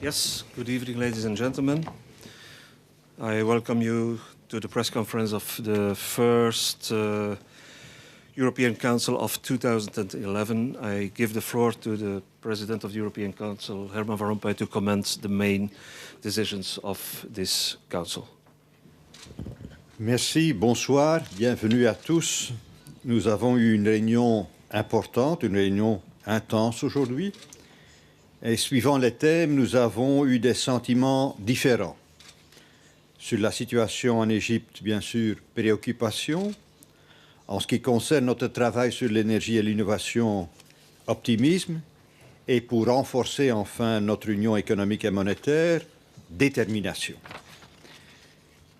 Yes, good evening, ladies and gentlemen. I welcome you to the press conference of the first European Council of 2011. I give the floor to the President of the European Council, Herman Van Rompuy, to comment the main decisions of this Council. Merci, bonsoir, bienvenue à tous. Nous avons eu une réunion importante, une réunion intense aujourd'hui. Et suivant les thèmes, nous avons eu des sentiments différents. Sur la situation en Égypte, bien sûr, préoccupation. En ce qui concerne notre travail sur l'énergie et l'innovation, optimisme. Et pour renforcer enfin notre union économique et monétaire, détermination.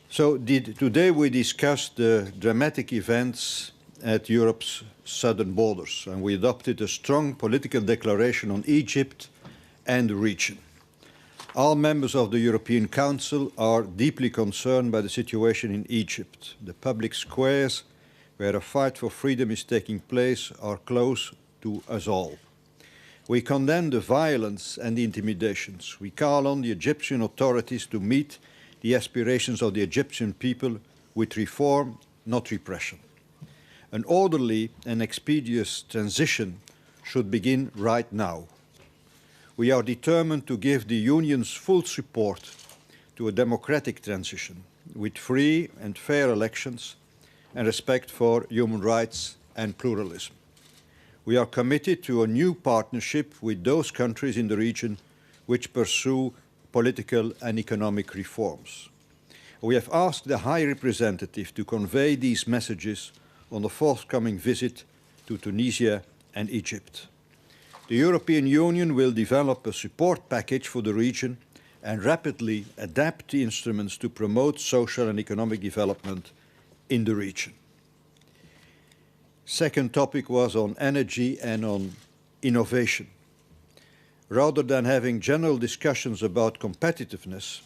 So today we discussed the dramatic events at Europe's southern borders, and we adopted a strong political declaration on Egypt and the region. All members of the European Council are deeply concerned by the situation in Egypt. The public squares where a fight for freedom is taking place are close to us all. We condemn the violence and the intimidations. We call on the Egyptian authorities to meet the aspirations of the Egyptian people with reform, not repression. An orderly and expeditious transition should begin right now. We are determined to give the Union's full support to a democratic transition with free and fair elections and respect for human rights and pluralism. We are committed to a new partnership with those countries in the region which pursue political and economic reforms. We have asked the High Representative to convey these messages on the forthcoming visit to Tunisia and Egypt. The European Union will develop a support package for the region and rapidly adapt the instruments to promote social and economic development in the region. Second topic was on energy and on innovation. Rather than having general discussions about competitiveness,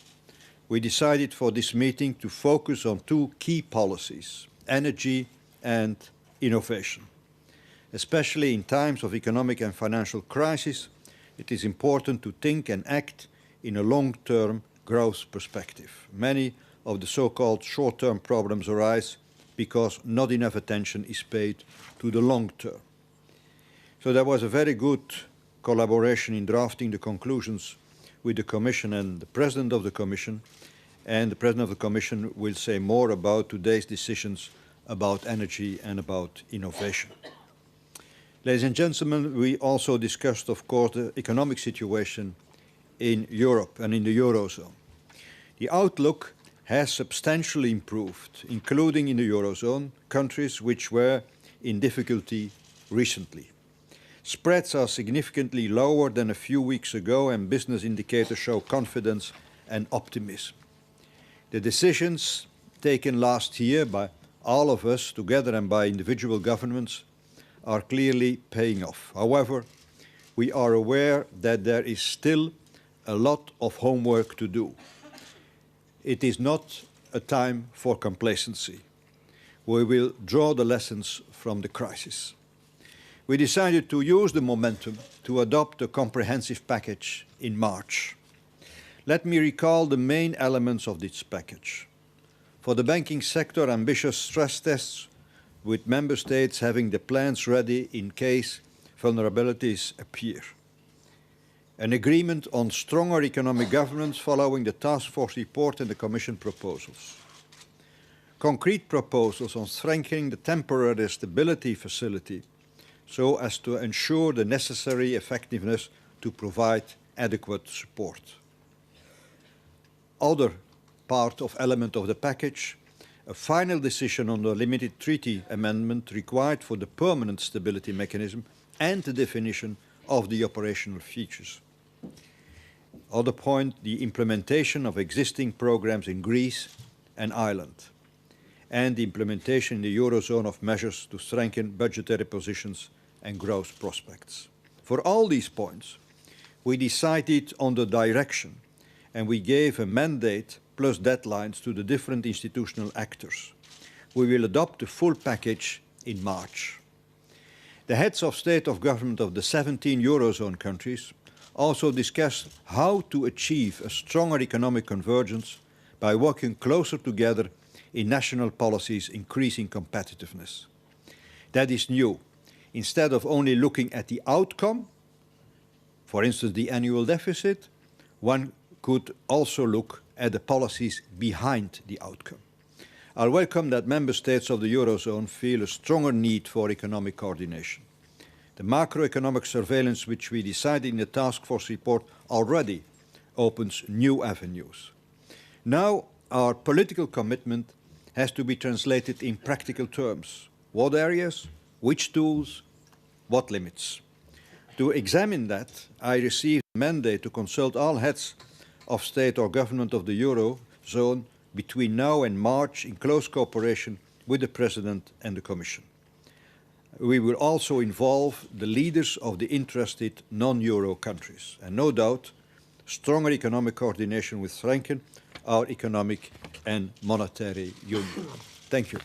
we decided for this meeting to focus on two key policies, energy and innovation. Especially in times of economic and financial crisis, it is important to think and act in a long-term growth perspective. Many of the so-called short-term problems arise because not enough attention is paid to the long term. So there was a very good collaboration in drafting the conclusions with the Commission and the President of the Commission, and the President of the Commission will say more about today's decisions about energy and about innovation. Ladies and gentlemen, we also discussed, of course, the economic situation in Europe and in the Eurozone. The outlook has substantially improved, including in the Eurozone, countries which were in difficulty recently. Spreads are significantly lower than a few weeks ago, and business indicators show confidence and optimism. The decisions taken last year by all of us together and by individual governments are clearly paying off. However, we are aware that there is still a lot of homework to do. It is not a time for complacency. We will draw the lessons from the crisis. We decided to use the momentum to adopt a comprehensive package in March. Let me recall the main elements of this package. For the banking sector, ambitious stress tests with member states having the plans ready in case vulnerabilities appear. An agreement on stronger economic governance following the task force report and the Commission proposals. Concrete proposals on strengthening the temporary stability facility so as to ensure the necessary effectiveness to provide adequate support. Other element of the package, a final decision on the limited treaty amendment required for the permanent stability mechanism and the definition of the operational features. Other point, the implementation of existing programs in Greece and Ireland, and the implementation in the Eurozone of measures to strengthen budgetary positions and growth prospects. For all these points, we decided on the direction, and we gave a mandate plus deadlines to the different institutional actors. We will adopt the full package in March. The heads of state of government of the 17 Eurozone countries also discuss how to achieve a stronger economic convergence by working closer together in national policies increasing competitiveness. That is new. Instead of only looking at the outcome, for instance the annual deficit, one could also look at the policies behind the outcome. I welcome that member states of the Eurozone feel a stronger need for economic coordination. The macroeconomic surveillance which we decided in the task force report already opens new avenues. Now our political commitment has to be translated in practical terms. What areas, which tools, what limits? To examine that, I received a mandate to consult all heads of state or government of the Eurozone between now and March in close cooperation with the President and the Commission. We will also involve the leaders of the interested non-Euro countries. And no doubt, stronger economic coordination will strengthen our economic and monetary union. Thank you.